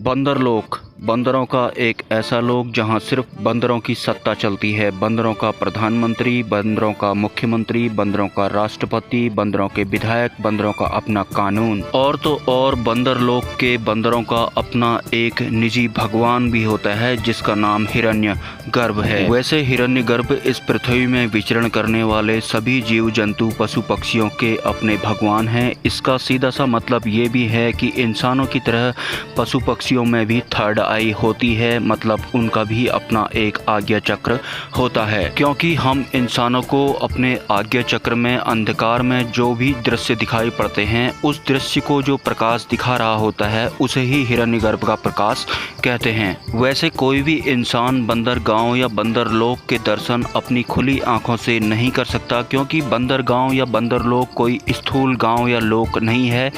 बंदरलोक बंदरों का एक ऐसा लोक जहां सिर्फ बंदरों की सत्ता चलती है। बंदरों का प्रधानमंत्री, बंदरों का मुख्यमंत्री, बंदरों का राष्ट्रपति, बंदरों के विधायक, बंदरों का अपना कानून और तो और बंदरलोक के बंदरों का अपना एक निजी भगवान भी होता है जिसका नाम हिरण्यगर्भ है। वैसे हिरण्यगर्भ इस पृथ्वी में विचरण करने वाले सभी जीव जंतु पशु पक्षियों के अपने भगवान हैं। इसका सीधा सा मतलब ये भी है कि इंसानों की तरह पशु पक्षियों में भी थर्ड आई होती है, मतलब उनका भी अपना एक आज्ञा चक्र होता है। क्योंकि हम इंसानों को अपने आज्ञा चक्र में अंधकार में जो भी दृश्य दिखाई पड़ते हैं, उस दृश्य को जो प्रकाश दिखा रहा होता है उसे ही हिरण्यगर्भ का प्रकाश कहते हैं। वैसे कोई भी इंसान बंदरगांव या बंदरलोक के दर्शन अपनी खुली आंखों से नहीं कर सकता, क्योंकि बंदरगांव या बंदरलोक कोई स्थूल गांव या लोक नहीं है।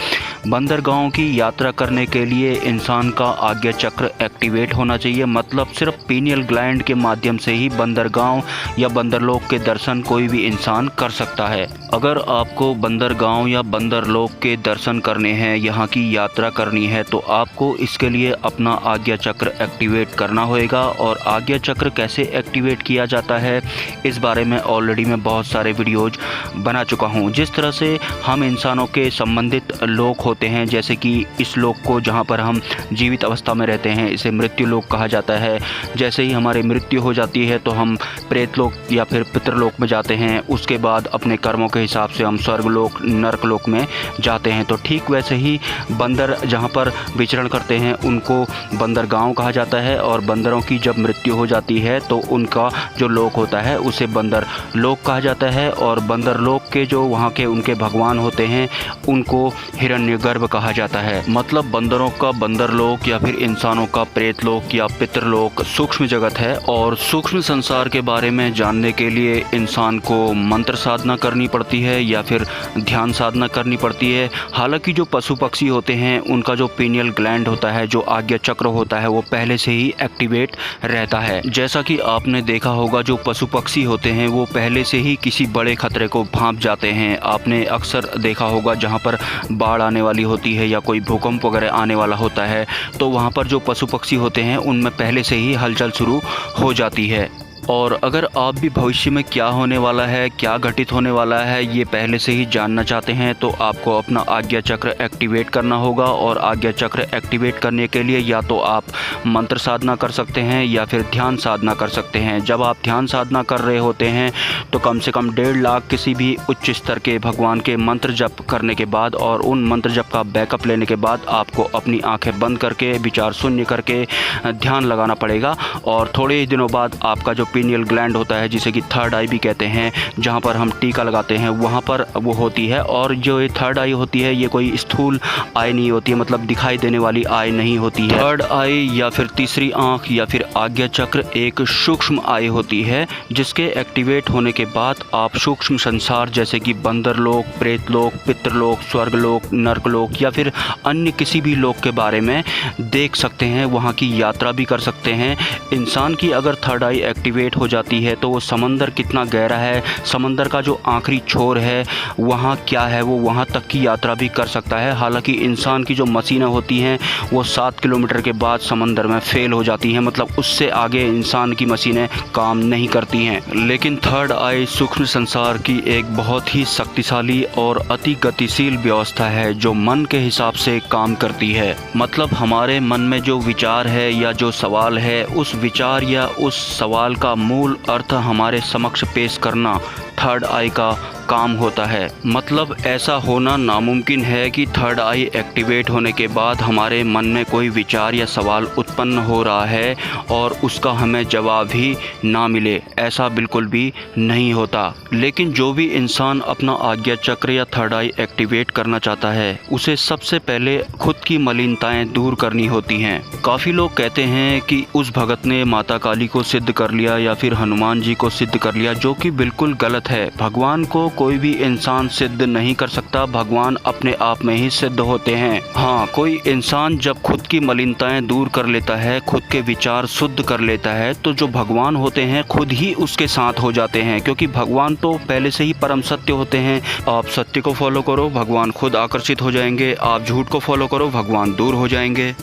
बंदरगांव की यात्रा करने के लिए इंसान का आज्ञा चक्र एक्टिवेट होना चाहिए, मतलब सिर्फ पीनियल ग्लैंड के माध्यम से ही बंदरगांव या बंदरलोक के दर्शन कोई भी इंसान कर सकता है। अगर आपको बंदरगांव या बंदरलोक के दर्शन करने हैं, यहाँ की यात्रा करनी है, तो आपको इसके लिए अपना आज्ञा चक्र एक्टिवेट करना होगा। और आज्ञा चक्र कैसे एक्टिवेट किया जाता है इस बारे में ऑलरेडी मैं बहुत सारे वीडियोज बना चुका हूँ। जिस तरह से हम इंसानों के संबंधित लोक होते हैं, जैसे कि इस लोक को जहाँ पर हम जीवित अवस्था में रहते हैं इसे मृत्यु लोक कहा जाता है। जैसे ही हमारी मृत्यु हो जाती है तो हम प्रेत लोक या फिर पितृलोक में जाते हैं। उसके बाद अपने कर्मों के हिसाब से हम स्वर्गलोक, नरकलोक में जाते हैं। तो ठीक वैसे ही बंदर जहाँ पर विचरण करते हैं उनको बंदरगांव कहा जाता है, और बंदरों की जब मृत्यु हो जाती है तो उनका जो लोक होता है उसे बंदर लोक कहा जाता है। और बंदरलोक के जो वहाँ के उनके भगवान होते हैं उनको हिरण्यगर्भ कहा जाता है। मतलब बंदरों का बंदरलोक या फिर इंसानों का प्रेतलोक या पितृलोक सूक्ष्म जगत है, और सूक्ष्म संसार के बारे में जानने के लिए इंसान को मंत्र साधना करनी पड़ती है या फिर ध्यान साधना करनी पड़ती है। हालांकि जो पशु पक्षी होते हैं उनका जो पीनियल ग्लैंड होता है, जो आज्ञा चक्र होता है, वो पहले से ही एक्टिवेट रहता है। जैसा कि आपने देखा होगा जो पशु पक्षी होते हैं वो पहले से ही किसी बड़े खतरे को भांप जाते हैं। आपने अक्सर देखा होगा जहाँ पर बाढ़ आने वाली होती है या कोई भूकंप वगैरह आने वाला होता है, तो वहाँ पर जो पशु पक्षी होते हैं उनमें पहले से ही हलचल शुरू हो जाती है। और अगर आप भी भविष्य में क्या होने वाला है, क्या घटित होने वाला है, ये पहले से ही जानना चाहते हैं तो आपको अपना आज्ञा चक्र एक्टिवेट करना होगा। और आज्ञा चक्र एक्टिवेट करने के लिए या तो आप मंत्र साधना कर सकते हैं या फिर ध्यान साधना कर सकते हैं। जब आप ध्यान साधना कर रहे होते हैं तो कम से कम 1.5 लाख किसी भी उच्च स्तर के भगवान के मंत्र जप करने के बाद और उन मंत्र जप का बैकअप लेने के बाद आपको अपनी आँखें बंद करके विचार शून्य करके ध्यान लगाना पड़ेगा। और थोड़े ही दिनों बाद आपका जो पीनियल ग्लैंड होता है, जिसे कि थर्ड आई भी कहते हैं, जहाँ पर हम टीका लगाते हैं, वहाँ पर वो होती है। और जो ये थर्ड आई होती है ये कोई स्थूल आई नहीं होती है, मतलब दिखाई देने वाली आई नहीं होती है। थर्ड आई या फिर तीसरी आँख या फिर आज्ञा चक्र एक सूक्ष्म आई होती है, जिसके एक्टिवेट होने के बाद आप सूक्ष्म संसार जैसे कि बंदरलोक, प्रेतलोक, पितृलोक, स्वर्गलोक, नरकलोक या फिर अन्य किसी भी लोक के बारे में देख सकते हैं, वहाँ की यात्रा भी कर सकते हैं। इंसान की अगर थर्ड आई एक्टिवेट हो जाती है तो वो समंदर कितना गहरा है, समंदर का जो आखिरी छोर है वहाँ क्या है, वो वहाँ तक की यात्रा भी कर सकता है। हालांकि इंसान की जो मशीनें होती हैं वो 7 किलोमीटर के बाद समंदर में फेल हो जाती हैं, मतलब उससे आगे इंसान की मशीनें काम नहीं करती हैं। लेकिन थर्ड आई सूक्ष्म संसार की एक बहुत ही शक्तिशाली और अति गतिशील व्यवस्था है जो मन के हिसाब से काम करती है। मतलब हमारे मन में जो विचार है या जो सवाल है, उस विचार या उस सवाल का मूल अर्थ हमारे समक्ष पेश करना थर्ड आई का काम होता है। मतलब ऐसा होना नामुमकिन है कि थर्ड आई एक्टिवेट होने के बाद हमारे मन में कोई विचार या सवाल उत्पन्न हो रहा है और उसका हमें जवाब ही ना मिले, ऐसा बिल्कुल भी नहीं होता। लेकिन जो भी इंसान अपना आज्ञा चक्र या थर्ड आई एक्टिवेट करना चाहता है उसे सबसे पहले खुद की मलिनताएं दूर करनी होती हैं। काफ़ी लोग कहते हैं कि उस भगत ने माता काली को सिद्ध कर लिया या फिर हनुमान जी को सिद्ध कर लिया, जो कि बिल्कुल गलत है। भगवान को कोई भी इंसान सिद्ध नहीं कर सकता, भगवान अपने आप में ही सिद्ध होते हैं। हाँ, कोई इंसान जब खुद की मलिनताएं दूर कर लेता है, खुद के विचार शुद्ध कर लेता है, तो जो भगवान होते हैं खुद ही उसके साथ हो जाते हैं, क्योंकि भगवान तो पहले से ही परम सत्य होते हैं। आप सत्य को फॉलो करो, भगवान खुद आकर्षित हो जाएंगे। आप झूठ को फॉलो करो, भगवान दूर हो जाएंगे।